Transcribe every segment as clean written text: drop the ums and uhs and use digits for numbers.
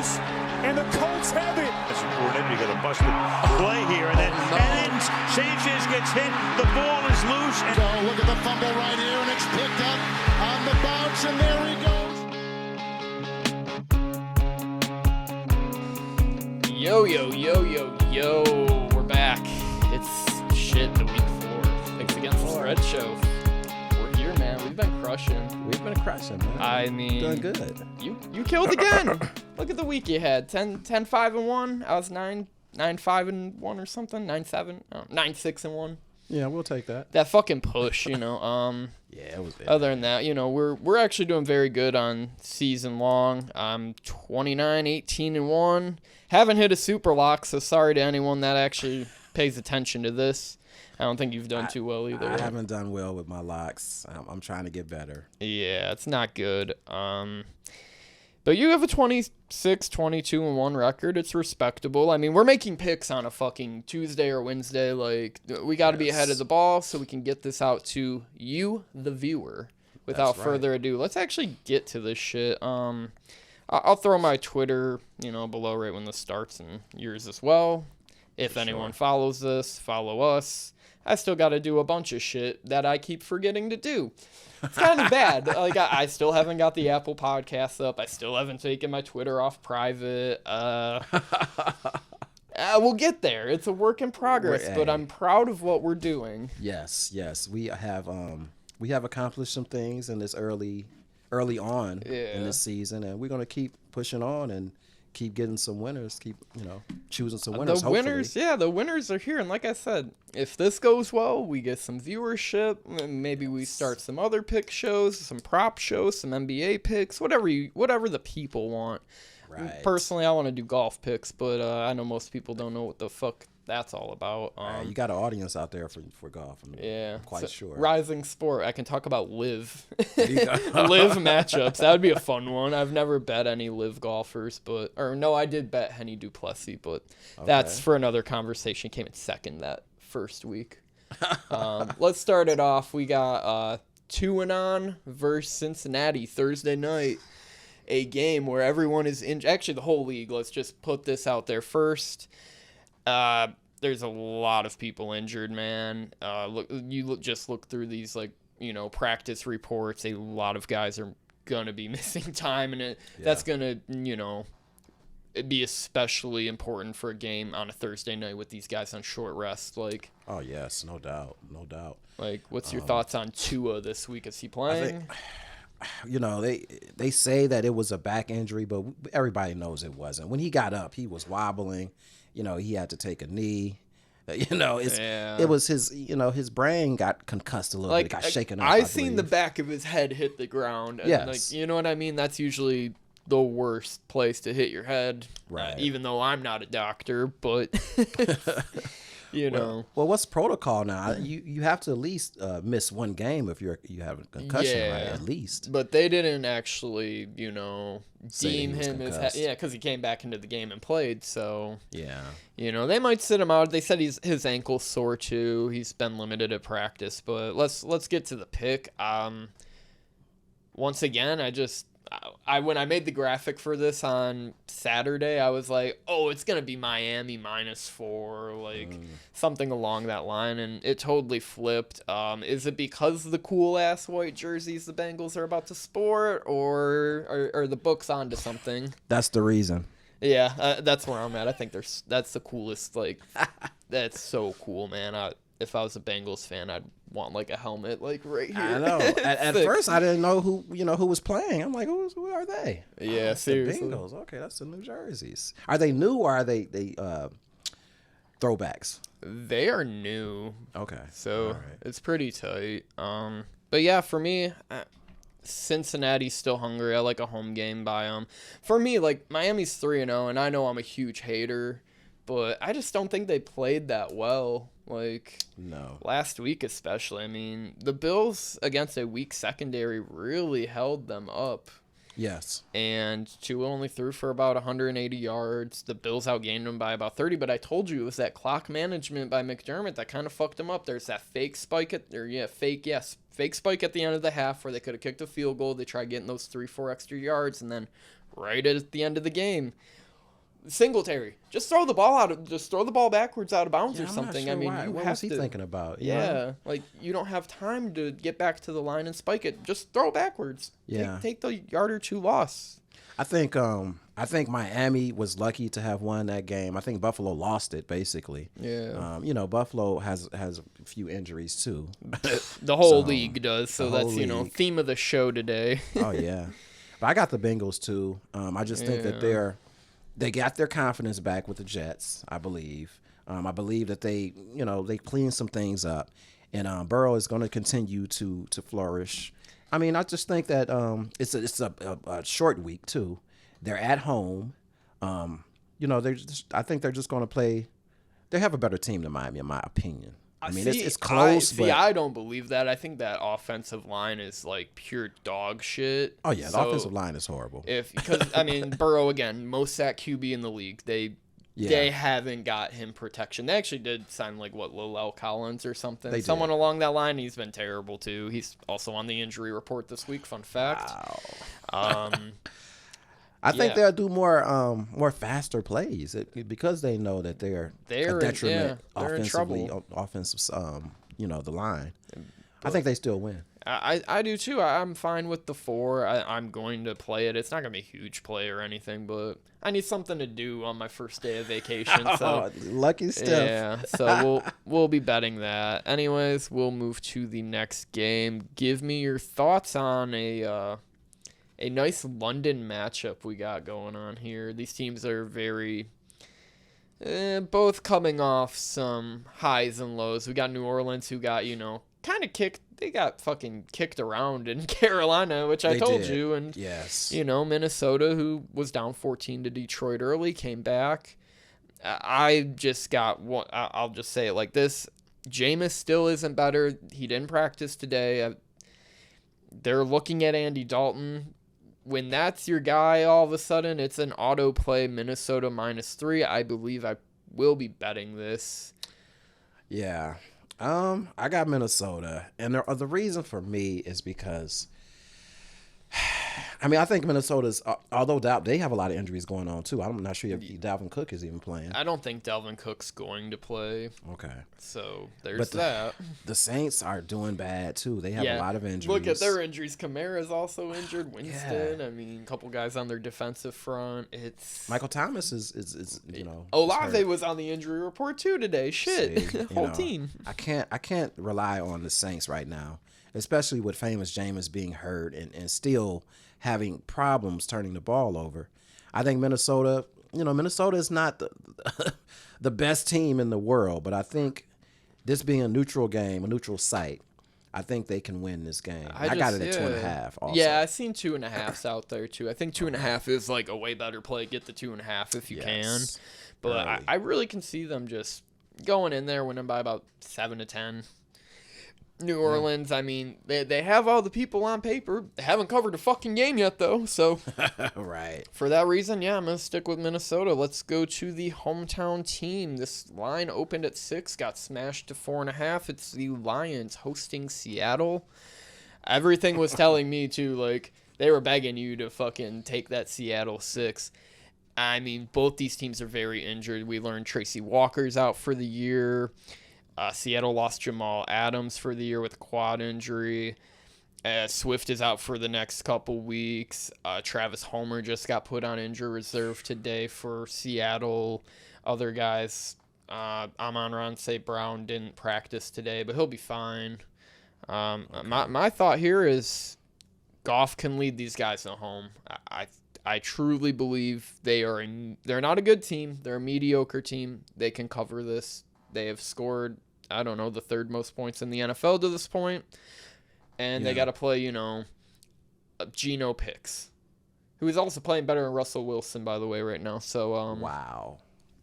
Colts, and the Colts have it. That's important. You got a busted play here, and then Sanchez gets hit. The ball is loose. And look at the fumble right here, and it's picked up on the bounce, and there he goes. Yo, we're back. It's the week 4. Thanks again for the Red Show. We're here, man. We've been crushing, man. I mean, doing good. You killed again. Look at the week you had. 10-5-1. I was 9-5-1 or something. 9-7. 9-6-1. Yeah, we'll take that. That fucking push, Yeah, it was bad. Other than that, we're actually doing very good on season long. I'm 29-18-1. Haven't hit a super lock, so sorry to anyone that actually pays attention to this. I don't think you've done too well either. I haven't done well with my locks. I'm trying to get better. Yeah, it's not good. But you have a 26-22-1 record. It's respectable. I mean, we're making picks on a fucking Tuesday or Wednesday. Like, we got to be ahead of the ball so we can get this out to you, the viewer. Without further ado, let's actually get to this shit. I'll throw my Twitter, below right when this starts, and yours as well. If anyone follows this, follow us. I still got to do a bunch of shit that I keep forgetting to do. It's kind of bad. Like, I still haven't got the Apple Podcasts up. I still haven't taken my Twitter off private. We'll get there. It's a work in progress, but I'm proud of what we're doing. Yes. We have accomplished some things in this early on in this season, and we're gonna keep pushing on and keep getting some winners. Keep choosing some winners. The winners are here, and like I said, if this goes well, we get some viewership. Maybe we start some other pick shows, some prop shows, some NBA picks, whatever the people want. Right. Personally, I want to do golf picks, but I know most people don't know what the fuck that's all about. You got an audience out there for golf. I'm quite sure. Rising sport. I can talk about live matchups. That would be a fun one. I've never bet any live golfers, I did bet Henny Duplessis, but that's for another conversation. Came in second that first week. Let's start it off. We got Tuanon versus Cincinnati Thursday night. A game where everyone is actually the whole league. Let's just put this out there first. There's a lot of people injured, man. Just look through these practice reports. A lot of guys are gonna be missing time, and that's gonna be especially important for a game on a Thursday night with these guys on short rest. Like, oh yes, no doubt. Like, what's your thoughts on Tua this week? Is he playing? They say that it was a back injury, but everybody knows it wasn't. When he got up, he was wobbling. He had to take a knee. It was his brain got concussed a little bit. It got shaken up. I seen the back of his head hit the ground. And yes. You know what I mean? That's usually the worst place to hit your head. Right. Even though I'm not a doctor, but Well, what's protocol now? You have to at least miss one game if you have a concussion, right? At least. But they didn't actually, deem him as because he came back into the game and played. So they might sit him out. They said his ankle's sore too. He's been limited at practice. But let's get to the pick. Once again, when I made the graphic for this on Saturday, I was like, oh, it's going to be Miami -4, something along that line, and it totally flipped. Is it because of the cool-ass white jerseys the Bengals are about to sport, or are the books onto something? That's the reason. Yeah, that's where I'm at. I think that's the coolest, that's so cool, man. If I was a Bengals fan, I'd want a helmet right here. I know. At first, I didn't know who was playing. I'm like, who are they? Yeah, seriously. The Bengals. Okay, that's the New Jerseys. Are they new or are they throwbacks? They are new. Okay. So it's pretty tight. But yeah, for me, Cincinnati's still hungry. I like a home game by them. For me, Miami's 3-0, and I know I'm a huge hater, but I just don't think they played that well. No. Last week especially. I mean, the Bills against a weak secondary really held them up. Yes. And Tua only threw for about 180 yards. The Bills outgained them by about 30, but I told you it was that clock management by McDermott that kind of fucked them up. There's that fake spike at the end of the half where they could have kicked a field goal. They tried getting those 3-4 extra yards, and then right at the end of the game, Singletary, just throw the ball backwards out of bounds or I'm something. Not sure I mean, what was he thinking about? Like you don't have time to get back to the line and spike it. Just throw it backwards. Yeah, take the yard or two loss. I think Miami was lucky to have won that game. I think Buffalo lost it basically. Yeah. Buffalo has a few injuries too. The whole league does. So that's theme of the show today. Oh yeah, but I got the Bengals too. I just think that they got their confidence back with the Jets. I believe. I believe that they cleaned some things up, and Burrow is going to continue to flourish. I mean, I just think that it's a short week too. They're at home. I think they're just going to play. They have a better team than Miami, in my opinion. I mean, it's close. But I don't believe that. I think that offensive line is like pure dog shit. Oh yeah, the offensive line is horrible. Because I mean, Burrow again, most sack QB in the league. They haven't got him protection. They actually did sign Lil Collins or something. Someone along that line. He's been terrible too. He's also on the injury report this week. Fun fact. Wow. I think they'll do more faster plays because they know that they're a detriment offensively. Offensive, the line. I think they still win. I do too. I'm fine with the 4. I'm going to play it. It's not going to be a huge play or anything, but I need something to do on my first day of vacation. So lucky stuff. Yeah, so we'll be betting that. Anyways, we'll move to the next game. Give me your thoughts on a nice London matchup we got going on here. These teams are very both coming off some highs and lows. We got New Orleans who got, kind of kicked. They got fucking kicked around in Carolina, which I told you. And, yes. Minnesota, who was down 14 to Detroit early, came back. I just got one. I'll just say it like this. Jameis still isn't better. He didn't practice today. They're looking at Andy Dalton. When that's your guy, all of a sudden, it's an auto play Minnesota -3. I believe I will be betting this. Yeah. I got Minnesota, and the reason for me is because, I think Minnesota's, although they have a lot of injuries going on too. I'm not sure if Dalvin Cook is even playing. I don't think Dalvin Cook's going to play. Okay. So there's that. The Saints are doing bad too. They have a lot of injuries. Look at their injuries. Kamara's also injured. Winston. I mean, a couple guys on their defensive front. It's Michael Thomas is Olave was on the injury report too today. Shit, whole team. I can't rely on the Saints right now, especially with famous Jameis being hurt and still having problems turning the ball over. I think Minnesota is not the best team in the world, but I think this being a neutral game, a neutral site, I think they can win this game. I got it at 2.5 also. Yeah, I've seen 2.5s out there too. I think 2.5 is like a way better play. Get the 2.5 if you can. But I really can see them just going in there, winning by about 7-10. New Orleans, I mean, they have all the people on paper. They haven't covered a fucking game yet, though. So, right. For that reason, I'm going to stick with Minnesota. Let's go to the hometown team. This line opened at 6, got smashed to 4.5. It's the Lions hosting Seattle. Everything was telling me, too, they were begging you to fucking take that Seattle 6. I mean, both these teams are very injured. We learned Tracy Walker's out for the year. Seattle lost Jamal Adams for the year with a quad injury. Swift is out for the next couple weeks. Travis Homer just got put on injury reserve today for Seattle. Other guys, Amon-Ra St. Brown didn't practice today, but he'll be fine. My thought here is Goff can lead these guys at home. I truly believe they're not a good team. They're a mediocre team. They can cover this. They have scored, I don't know, the 3rd most points in the NFL to this point. And they got to play, Geno Picks, who is also playing better than Russell Wilson, by the way, right now. So, wow.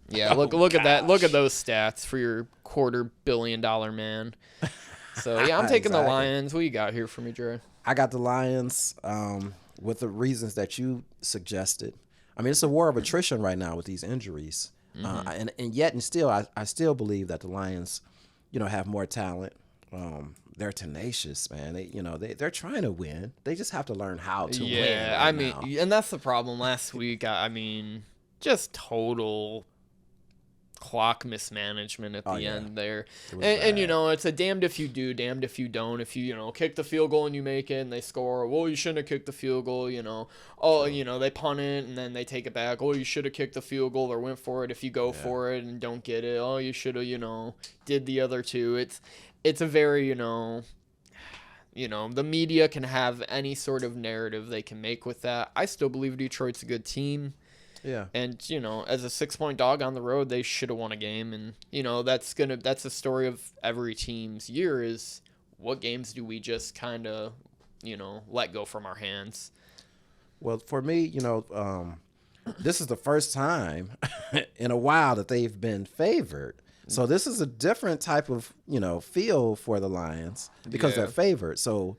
Yeah, look at that. Look at those stats for your $250 million man. So, yeah, I'm taking the Lions. What you got here for me, Dre? I got the Lions with the reasons that you suggested. I mean, it's a war of attrition right now with these injuries. And yet still, I still believe that the Lions, have more talent. They're tenacious, man. They're trying to win. They just have to learn how to win. Yeah, and that's the problem. Last week, I mean, just total clock mismanagement at the end there. And it's a damned if you do, damned if you don't. If you kick the field goal and you make it and they score, well, you shouldn't have kicked the field goal, they punt it and then they take it back. Oh, you should have kicked the field goal or went for it. If you go for it and don't get it, oh, you should have, did the other two. It's a very, the media can have any sort of narrative they can make with that. I still believe Detroit's a good team. Yeah. And, as a 6-point dog on the road, they should have won a game. And, that's the story of every team's year is what games do we just kind of, let go from our hands? Well, for me, this is the first time in a while that they've been favored. So this is a different type of, feel for the Lions because they're favored. So,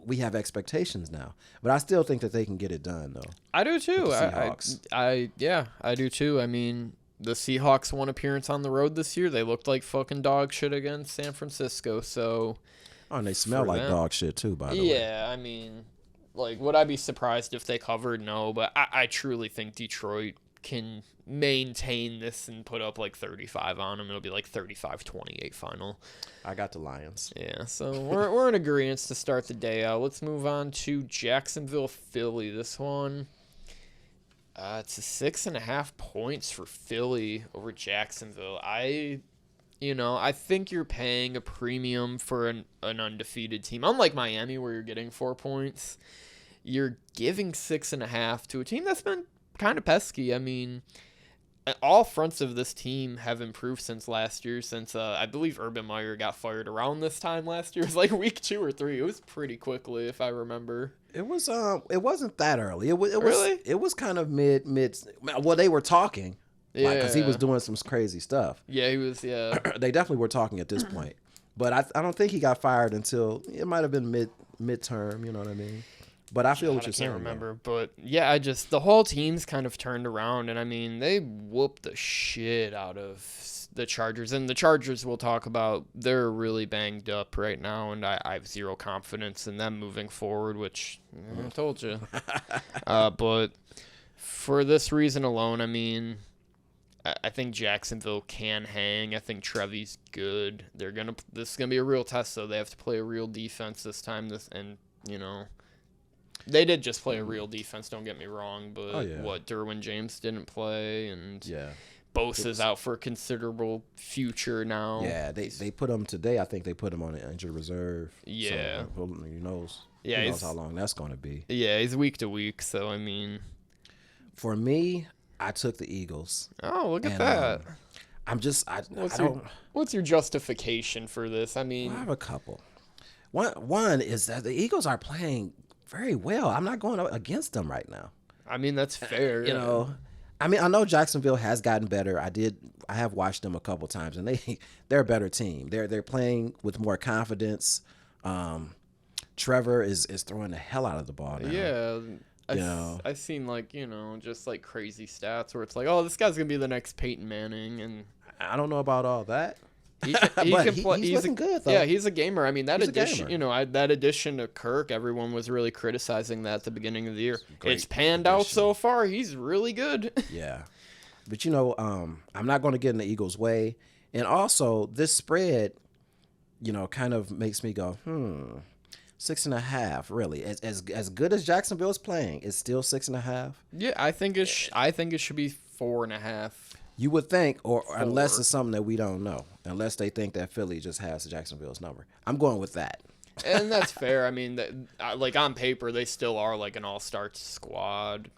we have expectations now, but I still think that they can get it done, though. I do too. Seahawks. I do too. I mean, the Seahawks won appearance on the road this year. They looked like fucking dog shit against San Francisco. So, and they smell like dog shit too, by the way. Yeah, I mean, would I be surprised if they covered? No, but I truly think Detroit can maintain this and put up 35 on them. It'll be 35-28 final. I got the Lions. Yeah, so we're in agreement to start the day out. Let's move on to Jacksonville, Philly. This one, it's a 6.5 points for Philly over Jacksonville. I think you're paying a premium for an undefeated team. Unlike Miami, where you're getting 4 points, you're giving 6.5 to a team that's been kind of pesky. I mean, all fronts of this team have improved since last year. Since I believe Urban Meyer got fired around this time last year. It was week 2 or 3. It was pretty quickly, if I remember. It was it wasn't that early. It was really? It was kind of mid. Well, they were talking, because he was doing some crazy stuff. Yeah, he was. Yeah, they definitely were talking at this point. But I don't think he got fired until it might have been midterm. You know what I mean? But I feel what you're saying. I can't remember, but yeah, the whole team's kind of turned around, and I mean, they whooped the shit out of the Chargers, and the Chargers we'll talk about, they're really banged up right now, and I have zero confidence in them moving forward, which I told you. But for this reason alone, I mean, I think Jacksonville can hang. I think Trevy's good. This is gonna be a real test, though. They have to play a real defense this time. They did just play a real defense, don't get me wrong, but Derwin James didn't play, and Bosa's out for a considerable future now. Yeah, they put him today. I think they put him on an injured reserve. Yeah. So, who knows how long that's going to be. Yeah, he's week to week, so I mean. For me, I took the Eagles. Oh, look at that. What's your justification for this? I mean. I have a couple. One is that the Eagles are playing very well. I'm not going against them right now. I mean, that's fair. I mean, I know Jacksonville has gotten better. I have watched them a couple times, and they're a better team. They're playing with more confidence. Trevor is throwing the hell out of the ball now. Yeah. I've seen just crazy stats where it's oh, this guy's gonna be the next Peyton Manning, and I don't know about all that. He can play. He's looking good, though. Yeah, he's a gamer. I mean, that addition to Kirk, everyone was really criticizing that at the beginning of the year. It's panned out so far. He's really good. Yeah. But, I'm not going to get in the Eagles' way. And also, this spread, kind of makes me go, 6.5, really. As good as Jacksonville's playing, it's still 6.5. Yeah, I think it should be 4.5. You would think, or unless it's something that we don't know, unless they think that Philly just has Jacksonville's number. I'm going with that. And that's fair. I mean, on paper, they still are an all-star squad.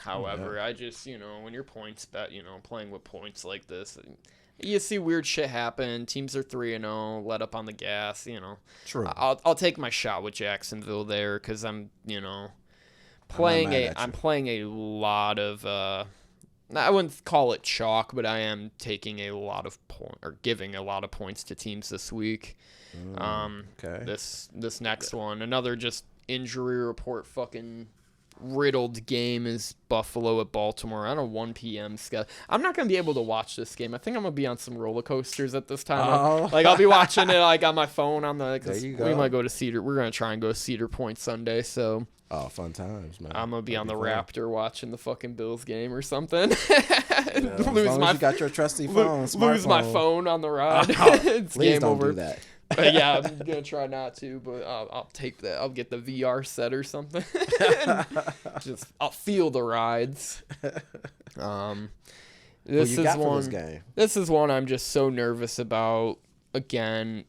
However, I just, when you're points bet, playing with points like this, you see weird shit happen. Teams are 3-0, let up on the gas. True. I'll take my shot with Jacksonville there because I'm playing a lot of. I wouldn't call it chalk, but I am taking a lot of giving a lot of points to teams this week. Okay. This next one, another just injury report fucking riddled game is Buffalo at Baltimore on a 1 p.m. schedule. I'm not going to be able to watch this game. I think I'm going to be on some roller coasters at this time. Oh. Like, I'll be watching it, like, on my phone. There you go. We might go to Cedar. We're going to try and go to Cedar Point Sunday, so. Oh, fun times, man. I'm going to be on the fun. Raptor watching the fucking Bills game or something. As long as you got your trusty phone, lose my phone on the ride. It's please game don't over. do that. Yeah, I'm gonna try not to, but I'll take that. I'll get the VR set or something. I'll feel the rides. This is one. This is one I'm just so nervous about. Again,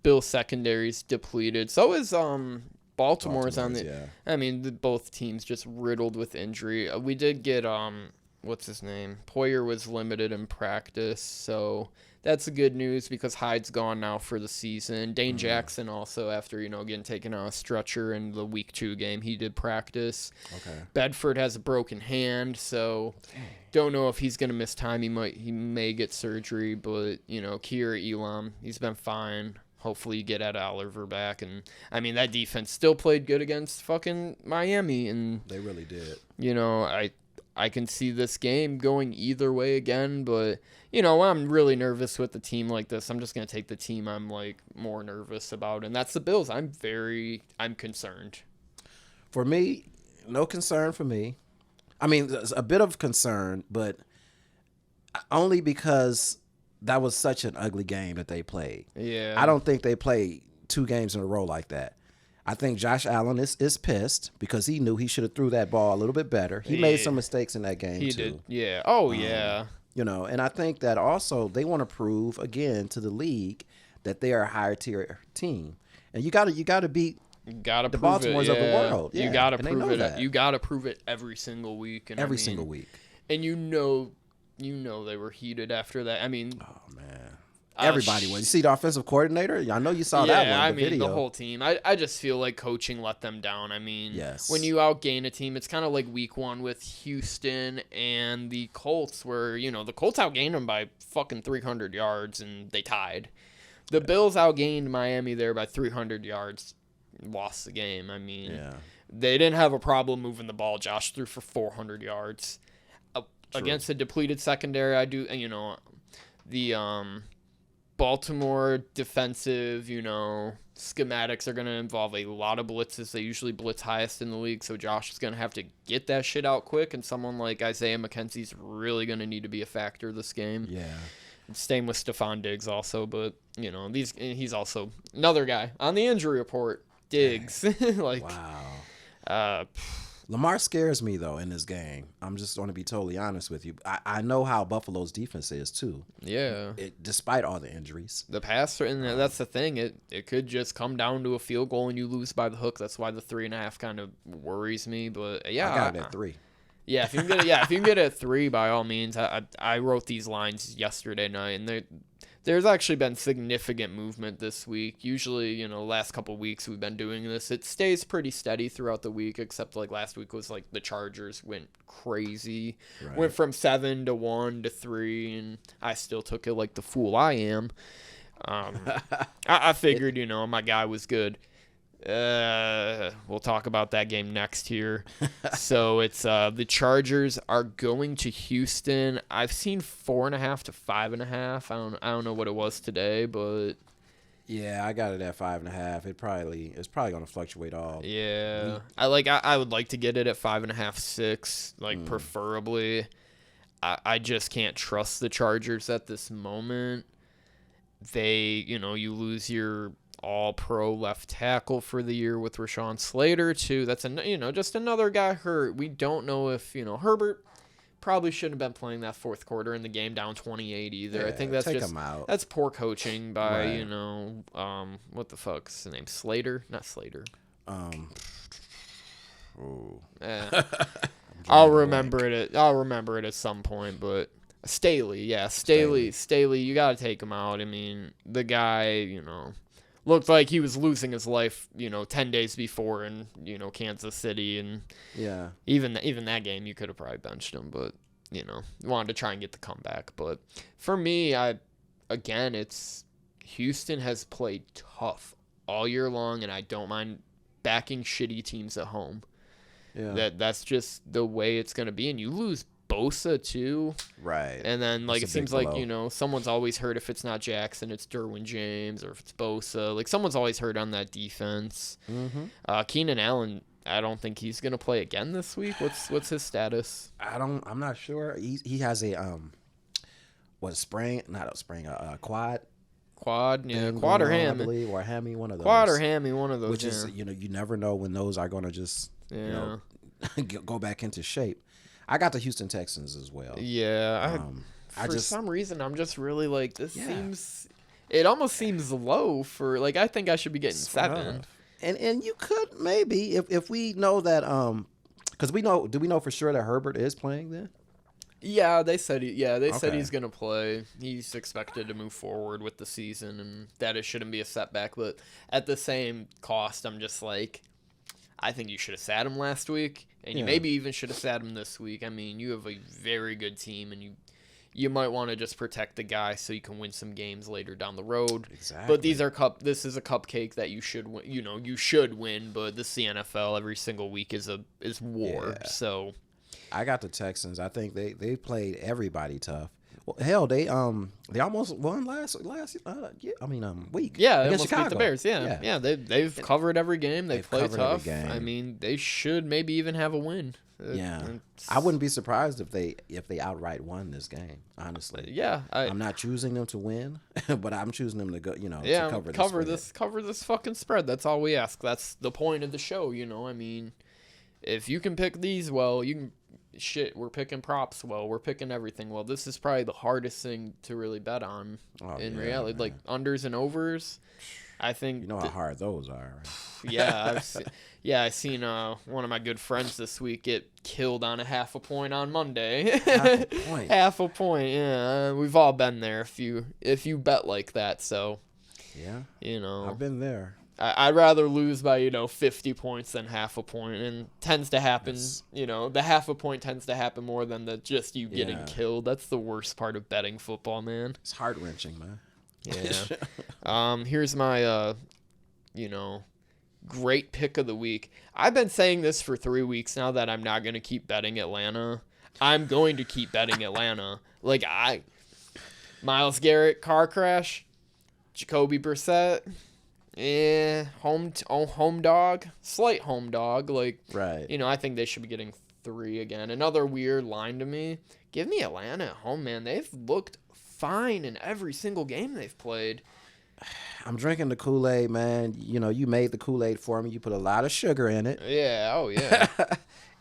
Bill secondary's depleted. So is Baltimore's on the. Yeah. I mean, both teams just riddled with injury. We did get what's his name? Poyer was limited in practice, so. That's the good news because Hyde's gone now for the season. Dane Jackson also, after getting taken on a stretcher in the Week 2 game, he did practice. Okay. Bedford has a broken hand, so don't know if he's gonna miss time. He may get surgery, but Kier Elam, he's been fine. Hopefully you get Ed Oliver back, and I mean that defense still played good against fucking Miami, and they really did. I can see this game going either way again, but I'm really nervous with a team like this. I'm just going to take the team I'm like more nervous about, and that's the Bills. I'm concerned. For me, no concern for me. I mean, there's a bit of concern, but only because that was such an ugly game that they played. Yeah. I don't think they played 2 games in a row like that. I think Josh Allen is pissed because he knew he should have threw that ball a little bit better. He made some mistakes in that game, he too. Did. Yeah. Oh, yeah. And I think that also they want to prove again to the league that they are a higher tier team. And you got to beat the Baltimores of the world. Yeah. You got to prove it. You got to prove it every single week. And every single week. And they were heated after that. I mean, oh man. Everybody was. You see the offensive coordinator? I know you saw that one. Yeah, I mean, the whole team. I just feel like coaching let them down. I mean, when you outgain a team, it's kind of like week 1 with Houston and the Colts where, the Colts outgained them by fucking 300 yards and they tied. The Bills outgained Miami there by 300 yards, lost the game. I mean, they didn't have a problem moving the ball. Josh threw for 400 yards. Against a depleted secondary, I do, the Baltimore defensive, schematics are going to involve a lot of blitzes. They usually blitz highest in the league, so Josh is going to have to get that shit out quick, and someone like Isaiah McKenzie's really going to need to be a factor this game. Yeah. Same with Stephon Diggs also, but, he's also another guy on the injury report. Diggs. Wow. Lamar scares me, though, in this game. I'm just going to be totally honest with you. I know how Buffalo's defense is, too. Yeah. Despite all the injuries. The passer, and that's the thing. It could just come down to a field goal and you lose by the hook. That's why the 3.5 kind of worries me. But, yeah. I got it at 3. Yeah, if you can get it at 3, by all means. I wrote these lines yesterday night, and there's actually been significant movement this week. Usually, last couple of weeks we've been doing this. It stays pretty steady throughout the week, except like last week was like the Chargers went crazy. Right. Went from 7 to 1 to 3, and I still took it like the fool I am. I figured, my guy was good. We'll talk about that game next here. So it's the Chargers are going to Houston. I've seen 4.5 to 5.5. I don't know what it was today, but yeah, I got it at 5.5. It's probably going to fluctuate all. Yeah, I would like to get it at 5.5, 6, preferably. I just can't trust the Chargers at this moment. They, you lose your all-pro left tackle for the year with Rashawn Slater too. That's just another guy hurt. We don't know if Herbert probably shouldn't have been playing that fourth quarter in the game down 28 either. Yeah, I think that's just him out. That's poor coaching by what the fuck's the name? Slater, not Slater. I'll remember it at some point, but Staley, Staley, you got to take him out. I mean, the guy, looked like he was losing his life, 10 days before in, Kansas City. And yeah, even that game, you could have probably benched him, but, wanted to try and get the comeback. But for me, it's Houston has played tough all year long, and I don't mind backing shitty teams at home. That's just the way it's going to be. And you lose Bosa too. Right. And then, like, That's it a big seems like, blow. someone's always hurt. If it's not Jackson, it's Derwin James, or if it's Bosa. Like, someone's always hurt on that defense. Mm-hmm. Keenan Allen, I don't think he's going to play again this week. What's his status? I'm not sure. He has a quad. Quad, yeah, thing quad or going on, ham, I believe, or hammy, one of those. quad or hammy, one of those. Which is, you never know when those are going to just, go back into shape. I got the Houston Texans as well. Yeah, for some reason, I'm just really like, this seems. It almost seems low for, like, I think I should be getting 7. And you could maybe if we know that because do we know for sure that Herbert is playing then? Yeah, they said said he's gonna play. He's expected to move forward with the season, and that it shouldn't be a setback. But at the same cost, I'm just like, I think you should have sat him last week, and you maybe even should have sat him this week. I mean, you have a very good team, and you might want to just protect the guy so you can win some games later down the road. Exactly. But this is a cupcake that you should win. You should win. But this is the NFL. Every single week is war. Yeah. So. I got the Texans. I think they played everybody tough. Well, hell, they almost won last week. Yeah, they against almost Chicago. beat the Bears. Yeah. They've covered every game. They play tough. Every game. I mean, they should maybe even have a win. I wouldn't be surprised if they outright won this game. Honestly, yeah. I'm not choosing them to win, but I'm choosing them to go. To cover this fucking spread. That's all we ask. That's the point of the show. I mean, if you can pick these well, you can. Shit, we're picking props well. We're picking everything well. This is probably the hardest thing to really bet on in reality. Man. Like unders and overs. I think how hard those are. Right? Yeah, I seen one of my good friends this week get killed on a half a point on Monday. Half a point. Yeah, we've all been there if you bet like that. So yeah, I've been there. I'd rather lose by 50 points than half a point, and tends to happen. The half a point tends to happen more than the just you getting killed. That's the worst part of betting football, man. It's heart wrenching, man. Yeah. Here's my great pick of the week. I've been saying this for 3 weeks now that I'm not gonna keep betting Atlanta. I'm going to keep betting Atlanta. Myles Garrett car crash, Jacoby Brissett. Home dog, slight home dog. Right. I think they should be getting 3 again. Another weird line to me. Give me Atlanta at home, man. They've looked fine in every single game they've played. I'm drinking the Kool-Aid, man. You made the Kool-Aid for me. You put a lot of sugar in it. Yeah. Oh yeah.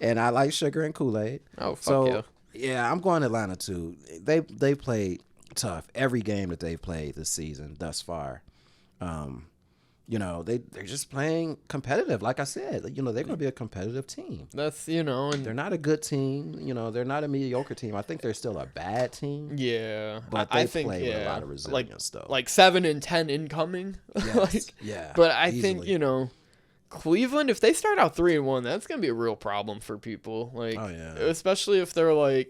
And I like sugar and Kool-Aid. Oh fuck yeah. Yeah, I'm going Atlanta too. They played tough every game that they've played this season thus far. They're just playing competitive. Like I said, they're going to be a competitive team. That's, and they're not a good team. They're not a mediocre team. I think they're still a bad team. Yeah. But they play with a lot of resilience, though. Like 7-10 incoming. Yes. Yeah. But I think, Cleveland, if they start out 3-1, that's going to be a real problem for people. Especially if they're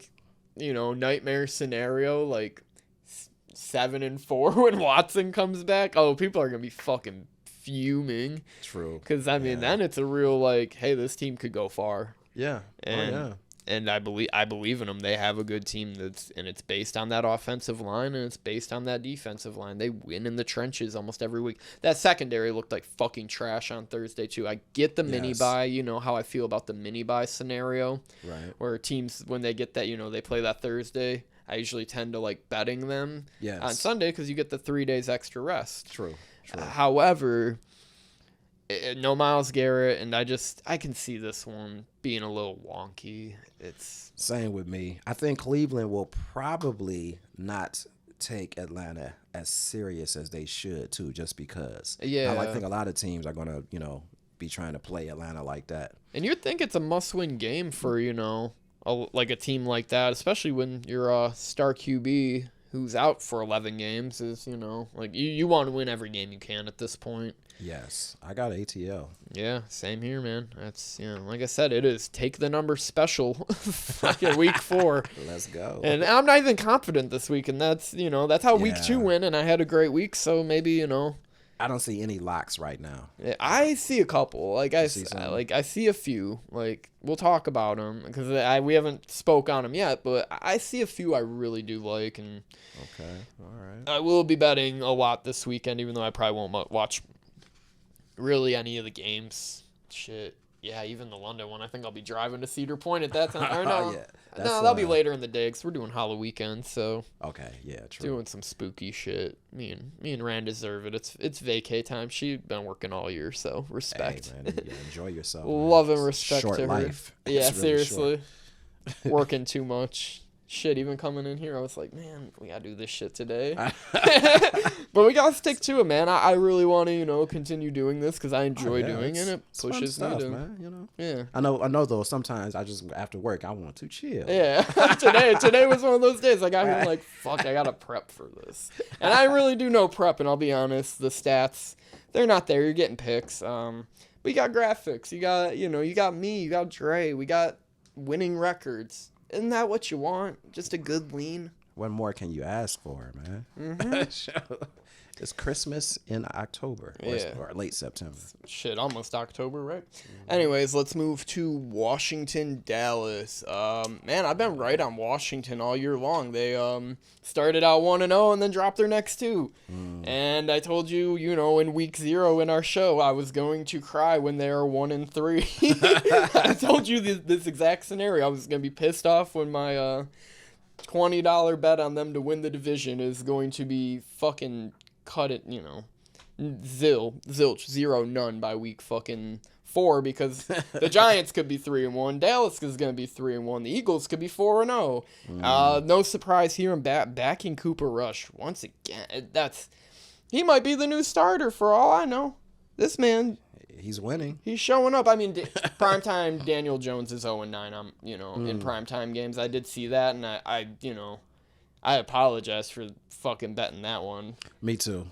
nightmare scenario, 7-4 when Watson comes back. Oh, people are going to be fucking fuming. True. Because then it's a real hey, this team could go far. Yeah. And I believe in them. They have a good team and it's based on that offensive line and it's based on that defensive line. They win in the trenches almost every week. That secondary looked like fucking trash on Thursday too. I get the mini bye. You know how I feel about the mini bye scenario, right? Where teams when they get that they play that Thursday. I usually tend to betting them on Sunday because you get the 3 days extra rest. True. However, no Myles Garrett, and I can see this one being a little wonky. It's same with me. I think Cleveland will probably not take Atlanta as serious as they should too, just because. Yeah, I think a lot of teams are gonna be trying to play Atlanta like that. And you'd think it's a must-win game for a team like that, especially when your star QB who's out for 11 games is, you want to win every game you can at this point. Yes, I got ATL. Yeah, same here, man. That's, like I said, it is take the number special fucking week 4. Let's go. And I'm not even confident this week, and that's, that's how week 2 went, and I had a great week, so maybe, I don't see any locks right now. Yeah, I see a couple. I see a few. Like, we'll talk about them because we haven't spoke on them yet, but I see a few I really do like, and okay, all right. I will be betting a lot this weekend, even though I probably won't watch really any of the games. Shit. Yeah, even the London one. I think I'll be driving to Cedar Point at that time. Or no, Yeah, no, that'll be later in the day because we're doing Halloween weekend. So okay, yeah, true. Doing some spooky shit. Me and Rand deserve it. It's vacay time. She's been working all year, so respect. Hey, man, yeah, enjoy yourself. Love and respect short to life. her. Yeah, It's really seriously. Working too much. Shit, even coming in here, I was like, man, we gotta do this shit today. But we gotta stick to it, man. I really want to, continue doing this because I enjoy doing it. It pushes me to, man, Yeah. I know. Though sometimes I just after work I want to chill. Yeah. Today was one of those days. I got here like, fuck, I gotta prep for this, and I really do know prep. And I'll be honest, the stats, they're not there. You're getting picks. We got graphics. You got me. You got Dre. We got winning records. Isn't that what you want? Just a good lean? What more can you ask for, man? Mm-hmm. It's Christmas in October or late September. Shit, almost October, right? Anyways, let's move to Washington, Dallas. Man, I've been right on Washington all year long. They started out 1-0 and then dropped their next two. And I told you, in week 0 in our show, I was going to cry when they were 1-3. I told you this exact scenario. I was going to be pissed off when my $20 bet on them to win the division is going to be fucking cut it, zilch, 0, none by week fucking 4 because the Giants could be 3-1, Dallas is going to be 3-1, the Eagles could be 4-0. No surprise here. I'm backing Cooper Rush once again. He might be the new starter for all I know. This man, he's winning. He's showing up. I mean, primetime Daniel Jones is 0-9. In primetime games. I did see that, and I apologize for fucking betting that one. Me too.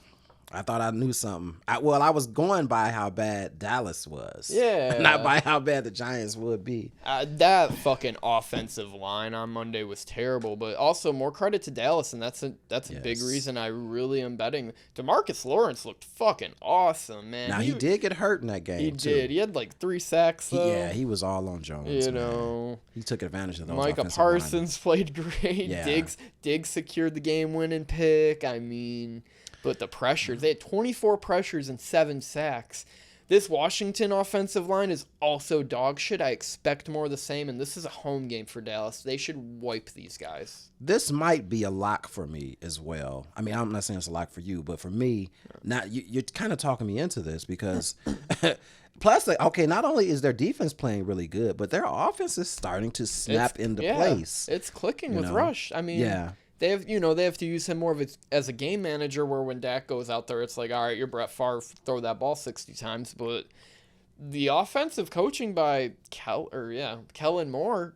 I thought I knew something. I was going by how bad Dallas was. Yeah. Not by how bad the Giants would be. That fucking offensive line on Monday was terrible, but also more credit to Dallas, and that's a big reason I really am betting. DeMarcus Lawrence looked fucking awesome, man. Now, he did get hurt in that game, He did. He had like 3 sacks, though. He was all on Jones, man. He took advantage of those Micah Parsons played great. Yeah. Diggs secured the game-winning pick. I mean... But the pressures, they had 24 pressures and 7 sacks. This Washington offensive line is also dog shit. I expect more of the same, and this is a home game for Dallas. They should wipe these guys. This might be a lock for me as well. I mean, I'm not saying it's a lock for you, but for me, now you're kind of talking me into this because plus, not only is their defense playing really good, but their offense is starting to snap into place. It's clicking with Rush. I mean, They have to use him more as a game manager where when Dak goes out there, it's like, all right, you're Brett Favre, throw that ball 60 times. But the offensive coaching by Kellen Moore,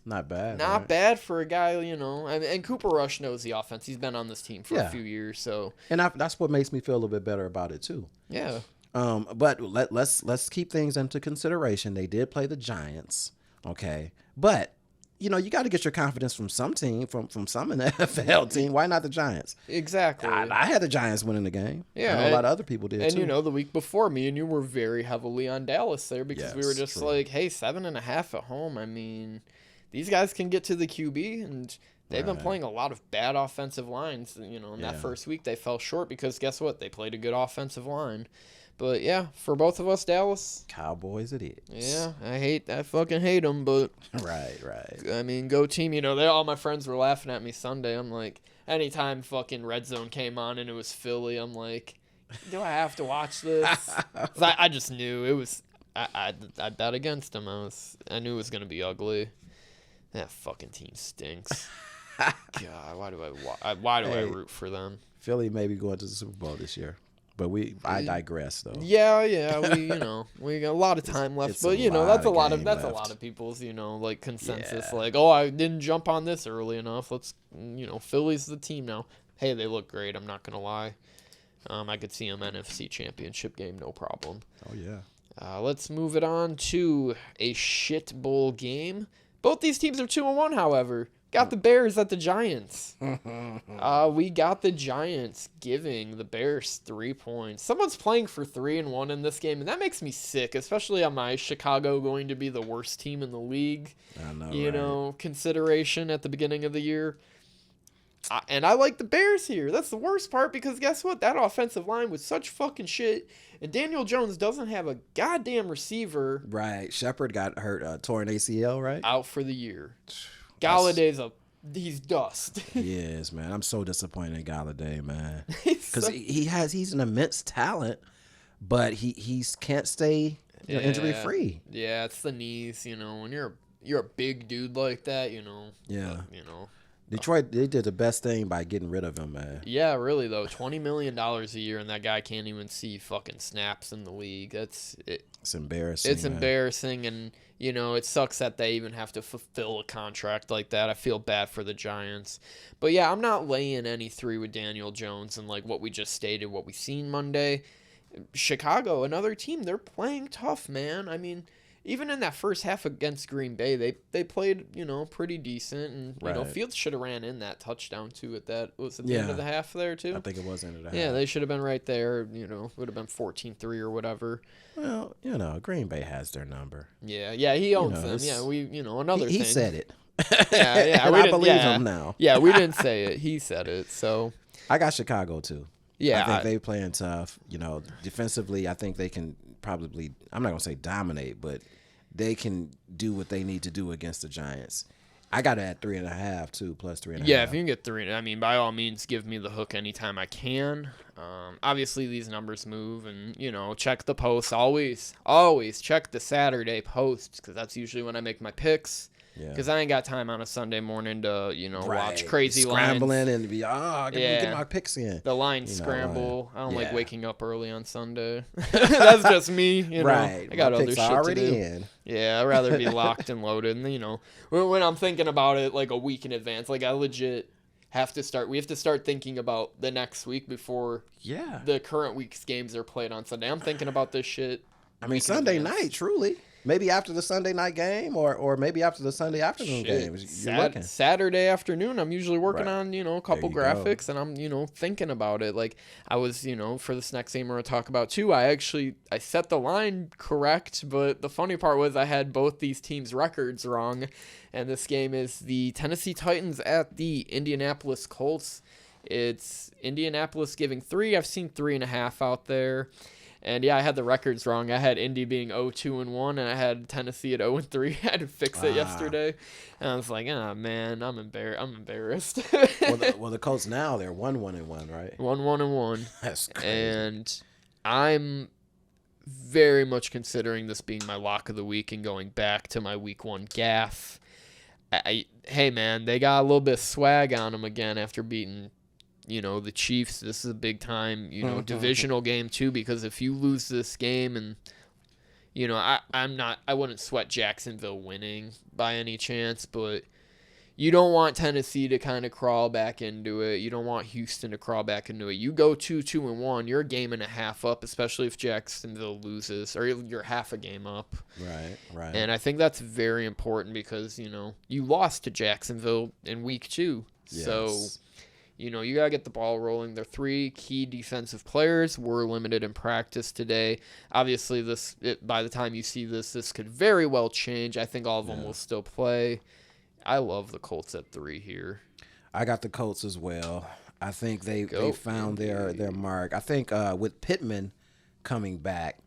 not bad. Not bad for a guy, and Cooper Rush knows the offense. He's been on this team for a few years. So, and that's what makes me feel a little bit better about it too. Yeah. But let's keep things into consideration. They did play the Giants, okay? But you got to get your confidence from some team, from some NFL team. Why not the Giants? Exactly. I had the Giants winning the game. Yeah, I know a lot of other people did too. And the week before, me and you were very heavily on Dallas there because we were just like, hey, 7.5 at home. I mean, these guys can get to the QB, and they've been playing a lot of bad offensive lines. In that first week, they fell short because guess what? They played a good offensive line. But yeah, for both of us, Dallas. Cowboys it is. Yeah, I fucking hate them, but. Right. I mean, go team. All my friends were laughing at me Sunday. I'm like, anytime fucking Red Zone came on and it was Philly, I'm like, do I have to watch this? 'Cause I just knew it was. I bet against them. I knew it was gonna be ugly. That fucking team stinks. God, why do I root for them? Philly may be going to the Super Bowl this year. But I digress though. Yeah, we got a lot of time left, but that's a lot of people's like consensus. Yeah. Like, oh, I didn't jump on this early enough. Let's Philly's the team now. Hey, they look great. I'm not gonna lie. I could see them NFC Championship game, no problem. Oh yeah. Let's move it on to a shit bowl game. Both these teams are 2-1, however. Got the Bears at the Giants. We got the Giants giving the Bears 3 points. Someone's playing for 3-1 in this game, and that makes me sick, especially on my Chicago going to be the worst team in the league. I know, you right? know, consideration at the beginning of the year. And I like the Bears here. That's the worst part because guess what? That offensive line was such fucking shit. And Daniel Jones doesn't have a goddamn receiver. Right. Shepard got hurt, torn ACL, right? Out for the year. Galladay's he's dust. He is, man. I'm so disappointed in Galladay, man. Because he's an immense talent, but he can't stay injury free. Yeah, it's the knees. You know, when you're a big dude like that, you know. Yeah. You know. Detroit, they did the best thing by getting rid of him, man. Yeah, really though, $20 million a year, and that guy can't even see fucking snaps in the league. It's embarrassing. It's embarrassing, and you know it sucks that they even have to fulfill a contract like that. I feel bad for the Giants, but yeah, I'm not laying any 3 with Daniel Jones and like what we just stated, what we seen Monday. Chicago, another team, they're playing tough, man. I mean, even in that first half against Green Bay, they played, you know, pretty decent. And, you know, Fields should have ran in that touchdown, too, at that. Was it the end of the half there, too? I think it was the end of the half. Yeah, they should have been right there. You know, would have been 14-3 or whatever. Well, you know, Green Bay has their number. Yeah, he owns them. Yeah, another thing. He said it. Yeah. And I believe him now. Yeah, we didn't say it. He said it, so. I got Chicago, too. Yeah. I think they playing tough. You know, defensively, I think they can probably, I'm not going to say dominate, but they can do what they need to do against the Giants. I got it at 3.5 too, plus 3.5. Yeah, if you can get 3, I mean, by all means, give me the hook anytime I can. Obviously, these numbers move, and you know, check the posts. Always check the Saturday posts because that's usually when I make my picks. Because I ain't got time on a Sunday morning to, you know, watch crazy scrambling lines. And be get my picks in. The lines scramble. I don't like waking up early on Sunday. That's just me, you know. Right. I got my other picks shit already to do. in. Yeah, I'd rather be locked and loaded. And you know, when I'm thinking about it like a week in advance, like I legit have to start. We have to start thinking about the next week before the current week's games are played on Sunday. I'm thinking about this shit. I mean, Sunday night, truly. Maybe after the Sunday night game or maybe after the Sunday afternoon game. Saturday afternoon, I'm usually working on, you know, a couple graphics and I'm, you know, thinking about it. Like I was, you know, for this next game we're going to talk about too, I set the line correct, but the funny part was I had both these teams' records wrong. And this game is the Tennessee Titans at the Indianapolis Colts. It's Indianapolis giving 3. I've seen 3.5 out there. And yeah, I had the records wrong. I had Indy being 0-2-1, and I had Tennessee at 0-3. I had to fix it yesterday, and I was like, "Oh man, I'm embarrassed." well, the Colts now they're 1-1-1, right? 1-1-1. That's crazy. And I'm very much considering this being my lock of the week and going back to my week 1 gaff. Hey man, they got a little bit of swag on them again after beating, you know, the Chiefs. This is a big time, you know, divisional game too, because if you lose this game and, you know, I wouldn't sweat Jacksonville winning by any chance, but you don't want Tennessee to kind of crawl back into it. You don't want Houston to crawl back into it. You go 2-2-1, you're a game and a half up, especially if Jacksonville loses, or you're half a game up. Right. And I think that's very important because, you know, you lost to Jacksonville in week 2. Yes. So, you know, you got to get the ball rolling. Their 3 key defensive players were limited in practice today. Obviously, by the time you see this could very well change. I think all of them will still play. I love the Colts at 3 here. I got the Colts as well. I think they found their mark. I think with Pittman coming back,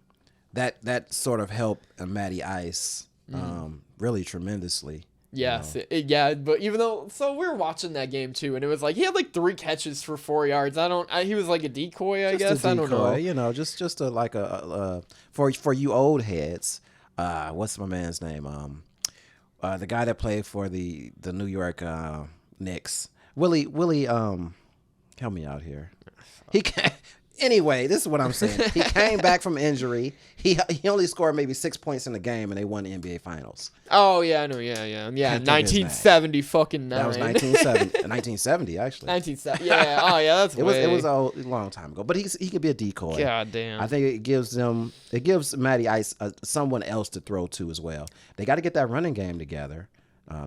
that sort of helped Matty Ice really tremendously. Yes, yeah, but even though, so we were watching that game too, and it was like he had like 3 catches for 4 yards. He was like a decoy, I guess. I don't know. You know, just for you old heads. What's my man's name? The guy that played for the New York Knicks, Willie. Help me out here. He can't. Anyway, this is what I'm saying. He came back from injury. He only scored maybe 6 points in the game, and they won the NBA Finals. Oh, yeah, I know, yeah. 1970 fucking 9. That was 1970, actually. 1970, yeah. Oh, yeah, that's it was a long time ago. But he could be a decoy. God damn. I think it gives Matty Ice someone else to throw to as well. They got to get that running game together.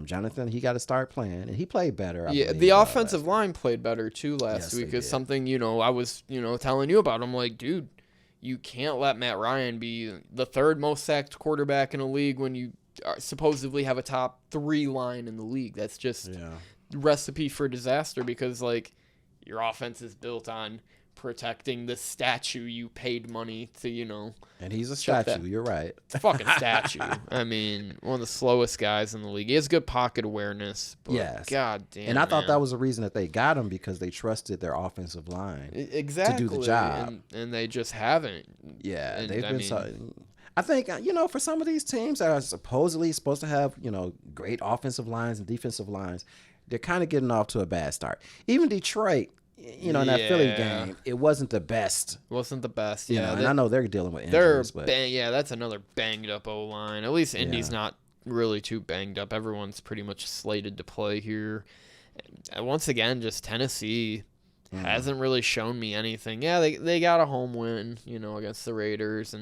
Jonathan, he got to start playing, and he played better. I believe, the offensive line played better too last week. they Is did. something I was telling you about. I'm like, dude, you can't let Matt Ryan be the third most sacked quarterback in the league when you supposedly have a top 3 line in the league. That's just recipe for disaster because like your offense is built on protecting the statue you paid money to, And he's a statue. You're right. It's a fucking statue. I mean, one of the slowest guys in the league. He has good pocket awareness. But Yes. God damn. And I thought that was the reason that they got him because they trusted their offensive line exactly to do the job. And they just haven't. Yeah, And, they've been. I think for some of these teams that are supposedly supposed to have great offensive lines and defensive lines, they're kind of getting off to a bad start. Even Detroit. In that Philly game, it wasn't the best. Wasn't the best, and I know they're dealing with injuries. That's another banged up O-line. At least Indy's not really too banged up. Everyone's pretty much slated to play here. And once again, just Tennessee hasn't really shown me anything. Yeah, they got a home win, against the Raiders.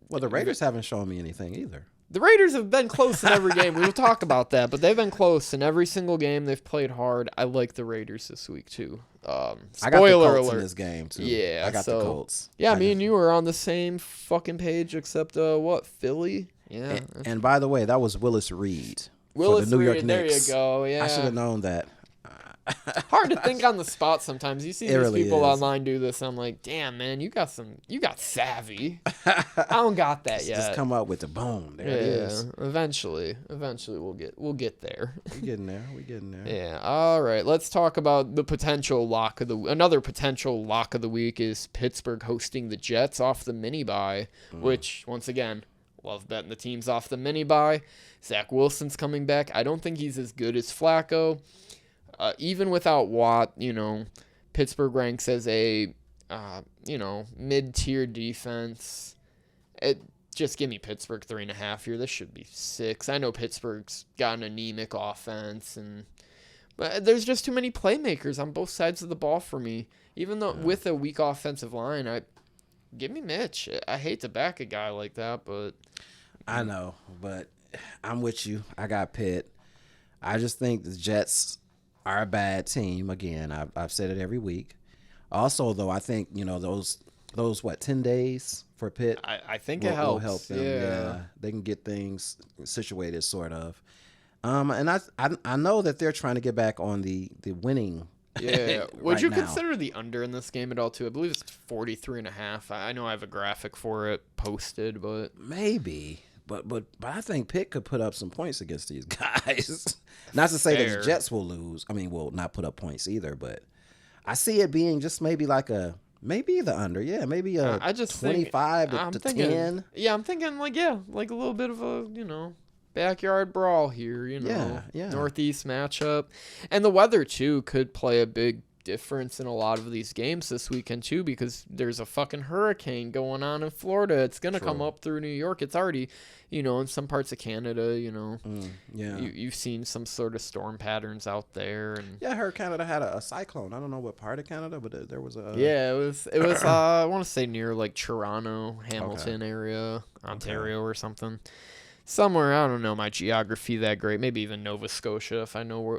Well, the Raiders haven't shown me anything either. The Raiders have been close in every game. We will talk about that, but they've been close in every single game. They've played hard. I like the Raiders this week too. I got the Colts in this game too. Yeah, I got the Colts. Yeah, me and you were on the same fucking page, except Philly? Yeah. And by the way, that was Willis Reed for the New York Knicks. There you go. Yeah. I should have known that. Hard to think on the spot sometimes. You see these really people is. online do this. I'm like, damn, man, you got savvy. I don't got that yet. Just come up with the boom. There it is. Eventually we'll get there. We getting there. Yeah. All right. Let's talk about the potential lock of another potential lock of the week is Pittsburgh hosting the Jets off the mini bye, which once again, love betting the teams off the mini bye. Zach Wilson's coming back. I don't think he's as good as Flacco. Even without Watt, Pittsburgh ranks as a, mid-tier defense. Just give me Pittsburgh 3.5 here. This should be 6. I know Pittsburgh's got an anemic offense, but there's just too many playmakers on both sides of the ball for me. Even though with a weak offensive line, give me Mitch. I hate to back a guy like that, but I know, but I'm with you. I got Pitt. I just think the Jets are a bad team. Again, I've said it every week. Also, though, I think those 10 days for Pitt. I think it helps. Will help them. Yeah, they can get things situated, sort of. And I know that they're trying to get back on the winning. Yeah. Would you now. consider the under in this game at all too? I believe it's 43.5. I know I have a graphic for it posted, but maybe. But I think Pitt could put up some points against these guys. Not to say that the Jets will lose. I mean, will not put up points either. But I see it being just maybe like maybe the under. Yeah, maybe I just 25 to 10. Yeah, I'm thinking like a little bit of a backyard brawl here. Yeah. Northeast matchup, and the weather too could play a big difference in a lot of these games this weekend too, because there's a fucking hurricane going on in Florida. It's gonna come up through New York. It's already, in some parts of Canada. You've seen some sort of storm patterns out there. And yeah, I heard Canada had a cyclone. I don't know what part of Canada, but there was a. Yeah, it was. I want to say near like Toronto, Hamilton area, Ontario or something. Somewhere, I don't know my geography that great. Maybe even Nova Scotia,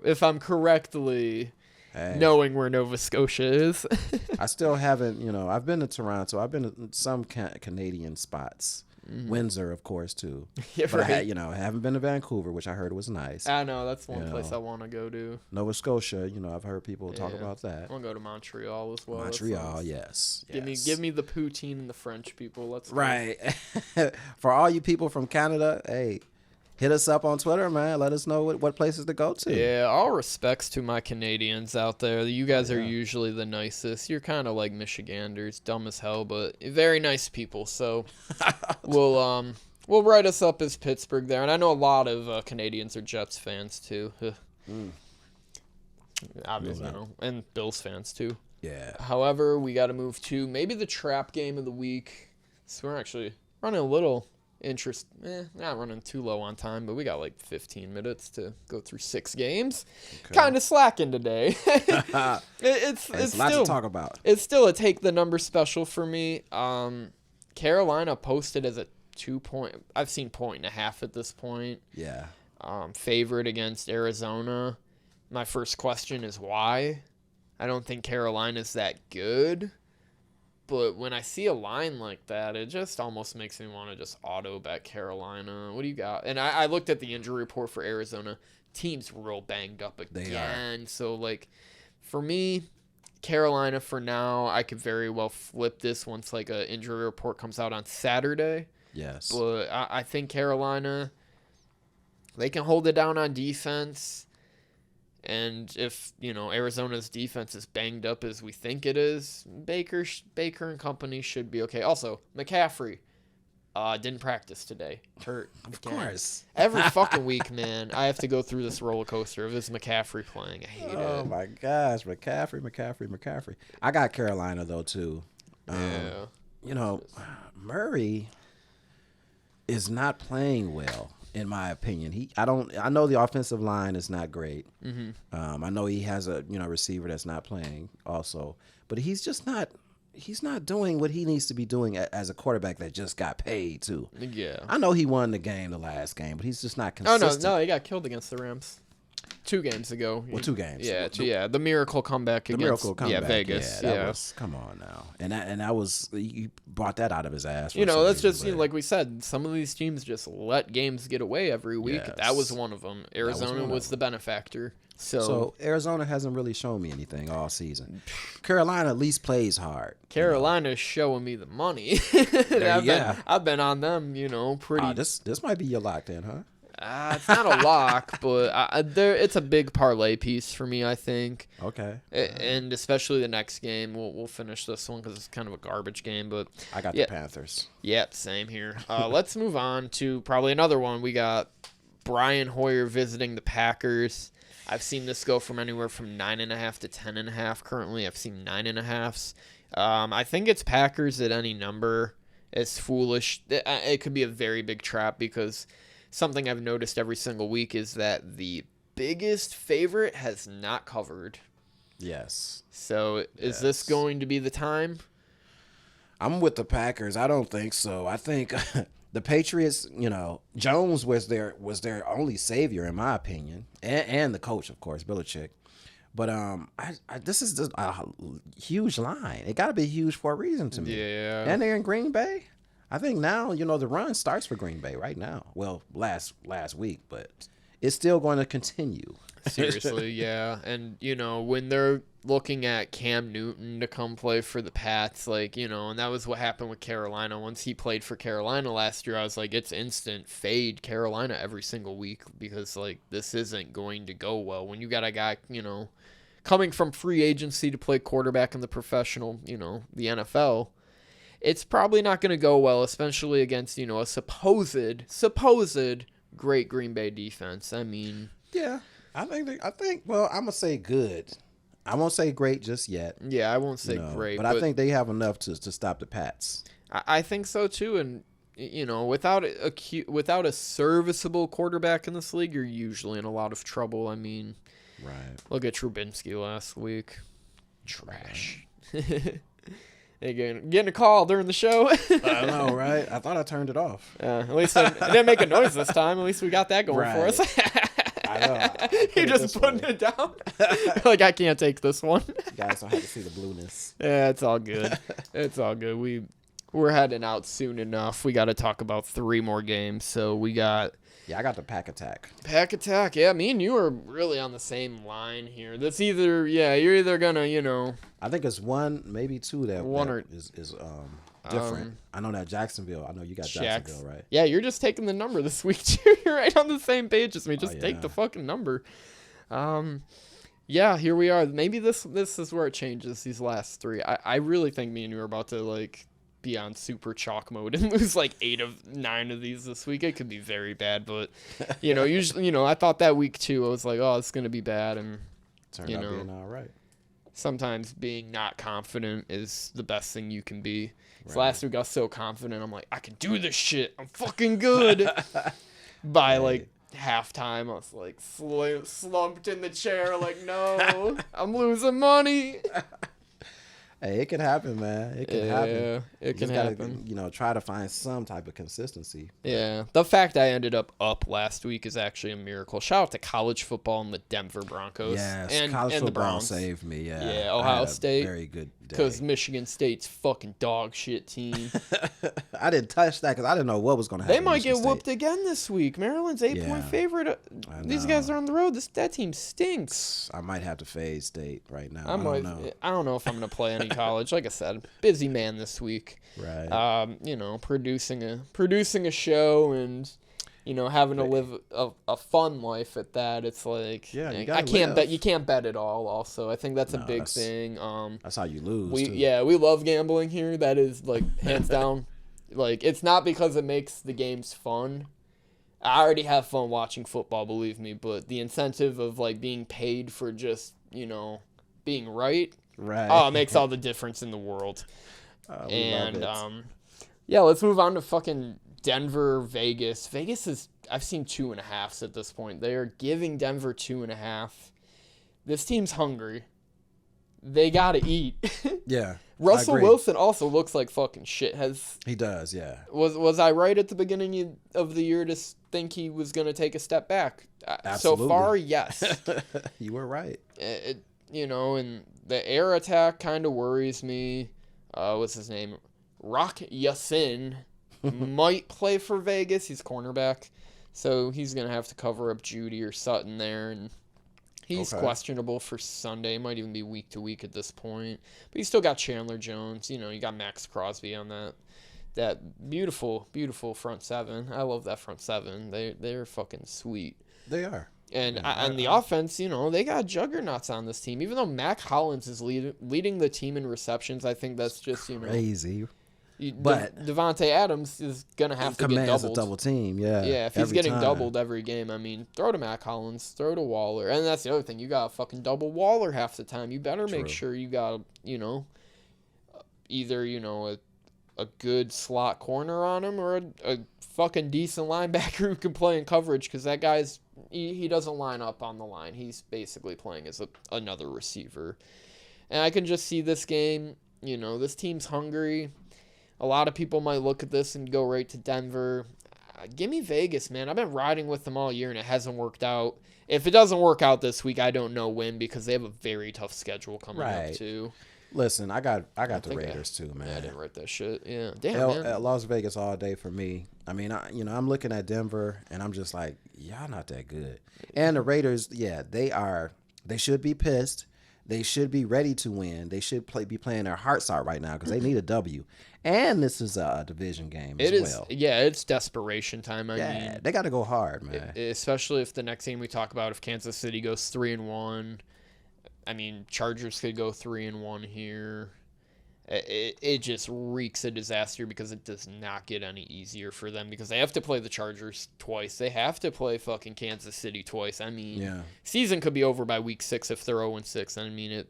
if I'm correctly. Knowing where Nova Scotia is. I still haven't, I've been to Toronto. I've been to some Canadian spots. Windsor, of course, too. Yeah, but right. I haven't been to Vancouver, which I heard was nice. I know, that's one place I want to go to. Nova Scotia, I've heard people talk about that. I want to go to Montreal as well. Montreal, yes. Give me the poutine and the French people. Let's go. Right. For all you people from Canada, hey, hit us up on Twitter, man. Let us know what places to go to. Yeah, all respects to my Canadians out there. You guys are usually the nicest. You're kind of like Michiganders, dumb as hell, but very nice people. So we'll write us up as Pittsburgh there. And I know a lot of Canadians are Jets fans too. Obviously, and Bills fans too. Yeah. However, we got to move to maybe the trap game of the week. So we're actually running a little not running too low on time, but we got like 15 minutes to go through 6 games. Okay. Kind of slacking today. it's a lot to talk about. It's still a take the number special for me. Carolina posted as a 2 point. I've seen 1.5 at this point. Yeah. favorite against Arizona. My first question is why? I don't think Carolina's that good. But when I see a line like that, it just almost makes me want to just auto bet Carolina. What do you got? And I looked at the injury report for Arizona. Team's real banged up again. They are. So, like, for me, Carolina for now. I could very well flip this once, like, a injury report comes out on Saturday. Yes. But I think Carolina, they can hold it down on defense. And if, Arizona's defense is banged up as we think it is, Baker and company should be okay. Also, McCaffrey didn't practice today. Hurt. Of course. Every fucking week, man, I have to go through this roller coaster of this McCaffrey playing. I hate it. Oh, my gosh. McCaffrey. I got Carolina, though, too. Murray is not playing well. In my opinion, I know the offensive line is not great. Mm-hmm. I know he has a receiver that's not playing also, but he's just not. He's not doing what he needs to be doing as a quarterback that just got paid too. Yeah, I know he won the last game, but he's just not consistent. Oh no, he got killed against the Rams 2 games ago. Well, 2 games. Yeah, the miracle comeback against Vegas. That was, come on now, and that was, you brought that out of his ass. That's just like we said, some of these teams just let games get away every week. Yes. That was one of them. Arizona was the benefactor. So Arizona hasn't really shown me anything all season. Carolina at least plays hard. Carolina's showing me the money. I've been on them, pretty. This might be your lock then, huh? It's not a lock, but it's a big parlay piece for me, I think. Okay. And especially the next game. We'll finish this one because it's kind of a garbage game. But I got the Panthers. Yep, same here. Let's move on to probably another one. We got Brian Hoyer visiting the Packers. I've seen this go from anywhere from 9.5 to 10.5 currently. I've seen 9.5s. I think it's Packers at any number. It's foolish. It could be a very big trap because something I've noticed every single week is that the biggest favorite has not covered. Yes. So is this going to be the time? I'm with the Packers. I don't think so. I think the Patriots, Jones was their only savior in my opinion, and the coach, of course, Belichick. But this is just a huge line. It got to be huge for a reason to me. Yeah. And they're in Green Bay. I think now, the run starts for Green Bay right now. Well, last week, but it's still going to continue. Seriously, yeah. And, when they're looking at Cam Newton to come play for the Pats, and that was what happened with Carolina. Once he played for Carolina last year, I was like, it's instant fade Carolina every single week because, this isn't going to go well. When you got a guy, coming from free agency to play quarterback in the professional, the NFL, it's probably not going to go well, especially against, a supposed great Green Bay defense. I mean, yeah, I think, well, I'm going to say good. I won't say great just yet. Yeah, I won't say great. But I think they have enough to stop the Pats. I think so too. And, without a serviceable quarterback in this league, you're usually in a lot of trouble. I mean, right. Look at Trubinsky last week. Trash. Hey, getting a call during the show. I know, right? I thought I turned it off. At least it didn't make a noise this time. At least we got that going for us. I know. You're just putting it down. I can't take this one. You guys don't have to see the blueness. Yeah, it's all good. It's all good. We're heading out soon enough. We got to talk about 3 more games. So we got... Yeah, I got the Pack Attack. Pack Attack. Yeah, me and you are really on the same line here. That's either... Yeah, you're either going to, I think it's 1, maybe 2 that is different. I know that Jacksonville. I know you got Jacksonville, right? Yeah, you're just taking the number this week, too. You're right on the same page as me. Just take the fucking number. Yeah, here we are. Maybe this is where it changes, these last 3. I really think me and you are about to, be on super chalk mode and lose 8 of 9 of these this week. It could be very bad, but usually, I thought that week too. I was like, oh, it's gonna be bad, and turned out being all right. Sometimes being not confident is the best thing you can be. Right. So last week I was so confident. I'm like, I can do this shit. I'm fucking good. By halftime, I was slumped in the chair, no, I'm losing money. Hey, it can happen, man. It can happen. Yeah, it can happen. Gotta, try to find some type of consistency. Yeah, the fact I ended up last week is actually a miracle. Shout out to college football and the Denver Broncos. Yes, and college and the football Browns. saved me. Yeah, Yeah, I Ohio had a State. very good day. Because Michigan State's fucking dog shit team. I didn't touch that because I didn't know what was going to happen. They might get Michigan whooped State. again this week. Maryland's 8-point favorite. These guys are on the road. That team stinks. I might have to fade State right now. I don't know if I'm gonna play any college. Like I said, busy man this week. Right. Producing a show and having to live a fun life at that. It's like I can't bet. You can't bet it all. Also, I think that's a big thing. That's how you lose. We love gambling here. That is like hands down. Like it's not because it makes the games fun. I already have fun watching football, believe me, but the incentive of like being paid for just, being right. Oh, it makes all the difference in the world. And let's move on to fucking Denver, Vegas. I've seen 2.5s at this point. They are giving Denver 2.5. This team's hungry. They gotta eat. Yeah. Russell Wilson also looks like fucking shit. He does, yeah. Was I right at the beginning of the year to think he was going to take a step back? Absolutely. So far, yes. You were right. And the air attack kind of worries me. What's his name? Rock Yassin might play for Vegas. He's cornerback. So he's going to have to cover up Judy or Sutton there, and he's questionable for Sunday. Might even be week to week at this point. But you still got Chandler Jones. You got Max Crosby on that beautiful, beautiful front seven. I love that front seven. They're fucking sweet. They are. And on the offense, they got juggernauts on this team. Even though Mac Hollins is leading the team in receptions, I think that's just crazy. But Devontae Adams is gonna have to get doubled. A double team, yeah. Yeah, if he's getting doubled every game, I mean, throw to Mac Hollins, throw to Waller, and that's the other thing. You got to fucking double Waller half the time. You better make sure you got either a good slot corner on him or a fucking decent linebacker who can play in coverage, because that guy's he doesn't line up on the line. He's basically playing as another receiver, and I can just see this game. This team's hungry. A lot of people might look at this and go right to Denver. Give me Vegas, man. I've been riding with them all year, and it hasn't worked out. If it doesn't work out this week, I don't know when, because they have a very tough schedule coming up, too. Listen, I got the Raiders, too, man. Yeah, I didn't write that shit. Yeah, damn, man. Las Vegas all day for me. I mean, I'm looking at Denver, and I'm just like, y'all not that good. And the Raiders, they should be pissed. They should be ready to win. They should be playing their hearts out right now because they need a W. And this is a division game as well. Yeah, it's desperation time. I mean, they got to go hard, man. Especially if the next game we talk about, if Kansas City goes 3-1, I mean, Chargers could go 3-1 here. It just reeks a disaster, because it does not get any easier for them, because they have to play the Chargers twice. They have to play fucking Kansas City twice. I mean, season could be over by week 6 if they're 0-6. I mean,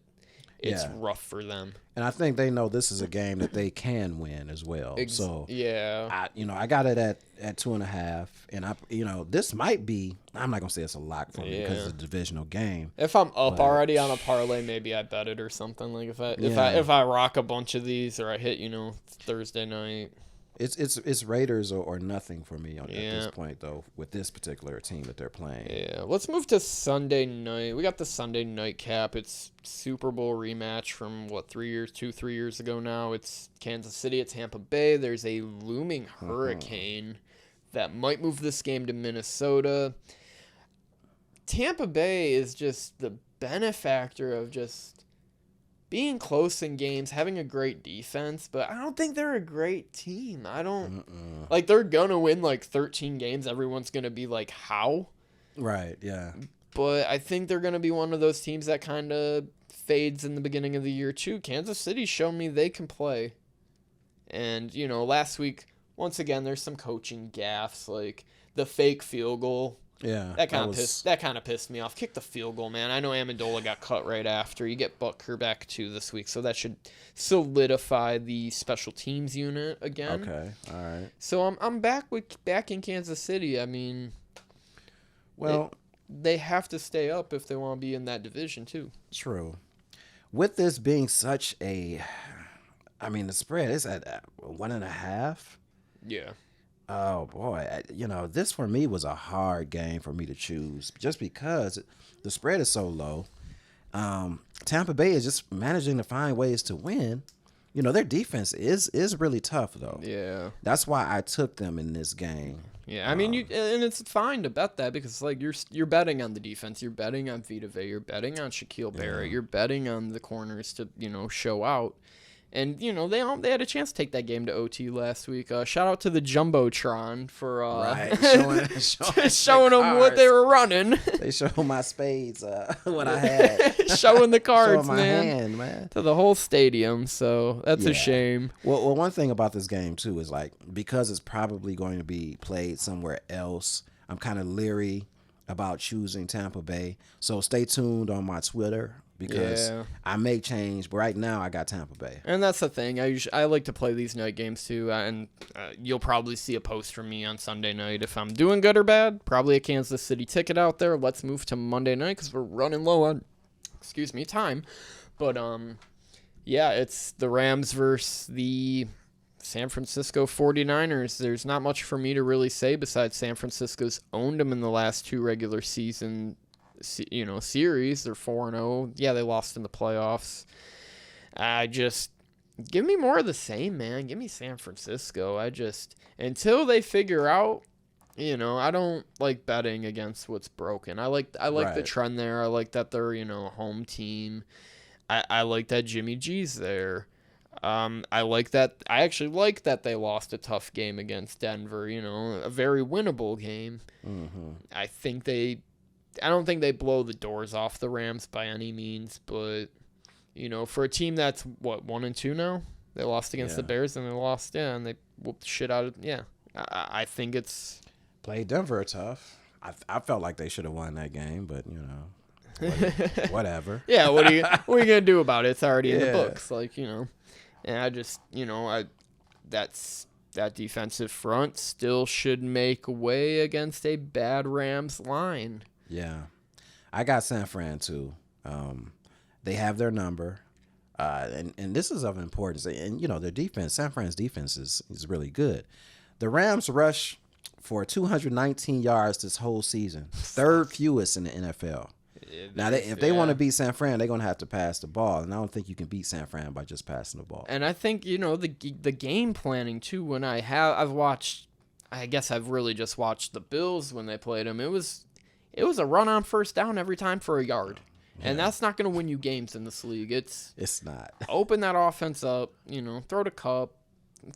it's rough for them. And I think they know this is a game that they can win as well. I got it at 2.5, and this might be. I'm not gonna say it's a lock for me because it's a divisional game. If I'm up already on a parlay, maybe I bet it or something. Like if I rock a bunch of these, or I hit Thursday night. It's Raiders or nothing for me at this point, though, with this particular team that they're playing. Yeah, let's move to Sunday night. We got the Sunday night cap. It's Super Bowl rematch from 3 years ago now. It's Kansas City at Tampa Bay. There's a looming hurricane that might move this game to Minnesota. Tampa Bay is just the benefactor of just being close in games, having a great defense, but I don't think they're a great team. I don't like they're gonna win 13 games. Everyone's gonna be like, how? Right, yeah. But I think they're gonna be one of those teams that kind of fades in the beginning of the year too. Kansas City's shown me they can play. And, last week, once again, there's some coaching gaffes, like the fake field goal. Yeah, that kind of pissed me off. Kick the field goal, man. I know Amendola got cut right after. You get Butker back too this week, so that should solidify the special teams unit again. Okay, all right. So I'm back in Kansas City. I mean, well, they have to stay up if they want to be in that division too. True. with this being such a, I mean, the spread is at 1.5. Yeah. Oh boy, this for me was a hard game for me to choose just because the spread is so low. Tampa Bay is just managing to find ways to win. Their defense is really tough though. Yeah. That's why I took them in this game. Yeah, I mean, and it's fine to bet that because like you're betting on the defense, you're betting on Vita Vea, you're betting on Shaquille Barrett, you're betting on the corners to show out. And, they had a chance to take that game to OT last week. Shout out to the Jumbotron for showing them what they were running. They showed my spades, what I had. Showing the cards, showing my hand, man. To the whole stadium. So that's a shame. Well, one thing about this game, too, is like because it's probably going to be played somewhere else, I'm kind of leery about choosing Tampa Bay. So stay tuned on my Twitter. Because I may change, but right now I got Tampa Bay. And that's the thing. I like to play these night games too, and you'll probably see a post from me on Sunday night if I'm doing good or bad. Probably a Kansas City ticket out there. Let's move to Monday night because we're running low on, time. But it's the Rams versus the San Francisco 49ers. There's not much for me to really say besides San Francisco's owned them in the last 2 regular season series. They're 4-0. Yeah, they lost in the playoffs. Give me more of the same, man. Give me San Francisco. Until they figure out, I don't like betting against what's broken. I like the trend there. I like that they're, home team. I like that Jimmy G's there. I actually like that they lost a tough game against Denver, a very winnable game. Mm-hmm. I don't think they blow the doors off the Rams by any means, but, for a team that's, 1-2 now? They lost against the Bears, and they lost, and they whooped the shit out of, I think it's... Played Denver tough. I felt like they should have won that game, but, whatever. Yeah, what are you going to do about it? It's already in the books, and that defensive front still should make way against a bad Rams line. Yeah, I got San Fran too. They have their number, and this is of importance. And their defense, San Fran's defense is really good. The Rams rush for 219 yards this whole season, 3rd fewest in the NFL. Now, if they want to beat San Fran, they're going to have to pass the ball, and I don't think you can beat San Fran by just passing the ball. And I think the game planning too. When I've watched, I guess I've really just watched the Bills when they played them. It was a run on first down every time for a yard. Yeah. And that's not going to win you games in this league. It's not. Open that offense up, throw to Kupp,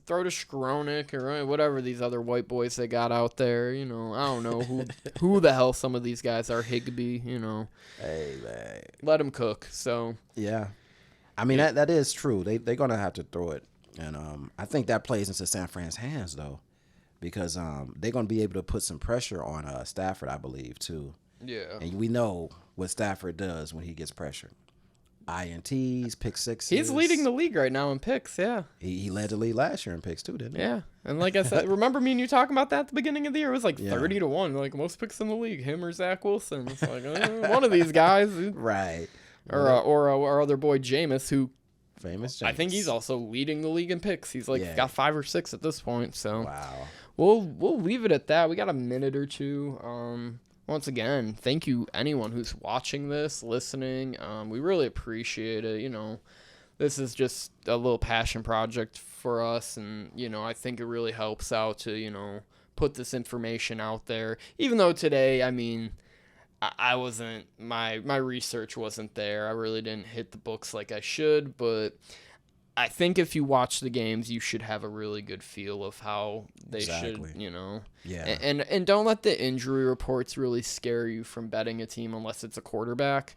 throw to Skronik or whatever these other white boys they got out there. I don't know who the hell some of these guys are. Higbee, Hey, man. Let them cook. So yeah. I mean, that is true. They're going to have to throw it. And I think that plays into San Fran's hands, though. Because they're going to be able to put some pressure on Stafford, I believe, too. Yeah. And we know what Stafford does when he gets pressured. INTs, pick sixes. He's leading the league right now in picks, yeah. He led the league last year in picks, too, didn't he? Yeah. And like I said, remember me and you talking about that at the beginning of the year? It was like 30-1, like most picks in the league. Him or Zach Wilson. It's like, one of these guys. Right. Or our other boy, Jameis, who... Famous Jameis. I think he's also leading the league in picks. He's got 5 or 6 at this point, so... Wow. We'll leave it at that. We got a minute or two. Once again, thank you anyone who's watching this, listening. We really appreciate it. This is just a little passion project for us, and I think it really helps out to put this information out there. Even though today, I mean, I wasn't my research wasn't there. I really didn't hit the books like I should, but I think if you watch the games, you should have a really good feel of how they should, Yeah. And don't let the injury reports really scare you from betting a team unless it's a quarterback.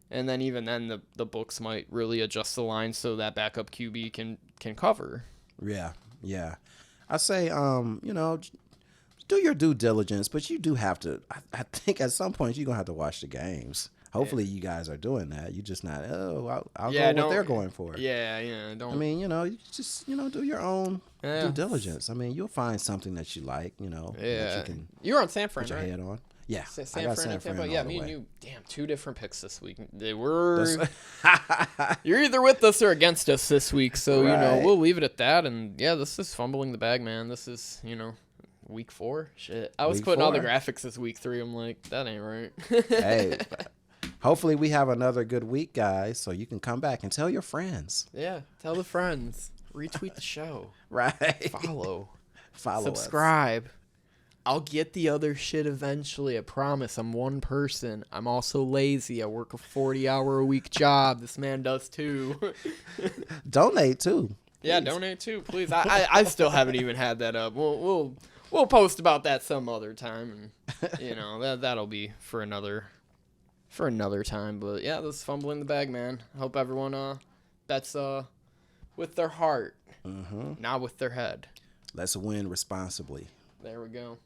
And then even then, the books might really adjust the line so that backup QB can cover. Yeah, yeah. I say, do your due diligence, but you do have to. I think at some point you're gonna have to watch the games. Hopefully you guys are doing that. You just not, I'll go what they're going for. Yeah, don't. I mean, you just, do your own due diligence. I mean, you'll find something that you like, that you can You're on San Fran, put your right? head on. Yeah, San I got Fran and Tampa. all Yeah, the me and way. you. Damn, 2 different picks this week. They were. You're either with us or against us this week, so Right. we'll leave it at that. And yeah, this is fumbling the bag, man. This is week 4. Shit, I was Week putting all the 4. graphics as week 3. I'm like, that ain't right. Hey, hopefully we have another good week, guys, so you can come back and tell your friends. Yeah, tell the friends. Retweet the show. Right. Follow. Follow Subscribe. I'll get the other shit eventually. I promise. I'm one person. I'm also lazy. I work a 40-hour-a-week job. This man does too. us. Donate too. Yeah, donate too, please. I still haven't even had that up. We'll post about that some other time, and that'll be for another time. But yeah, this is fumbling the bag, man. I hope everyone bets with their heart, not with their head. Let's win responsibly. There we go.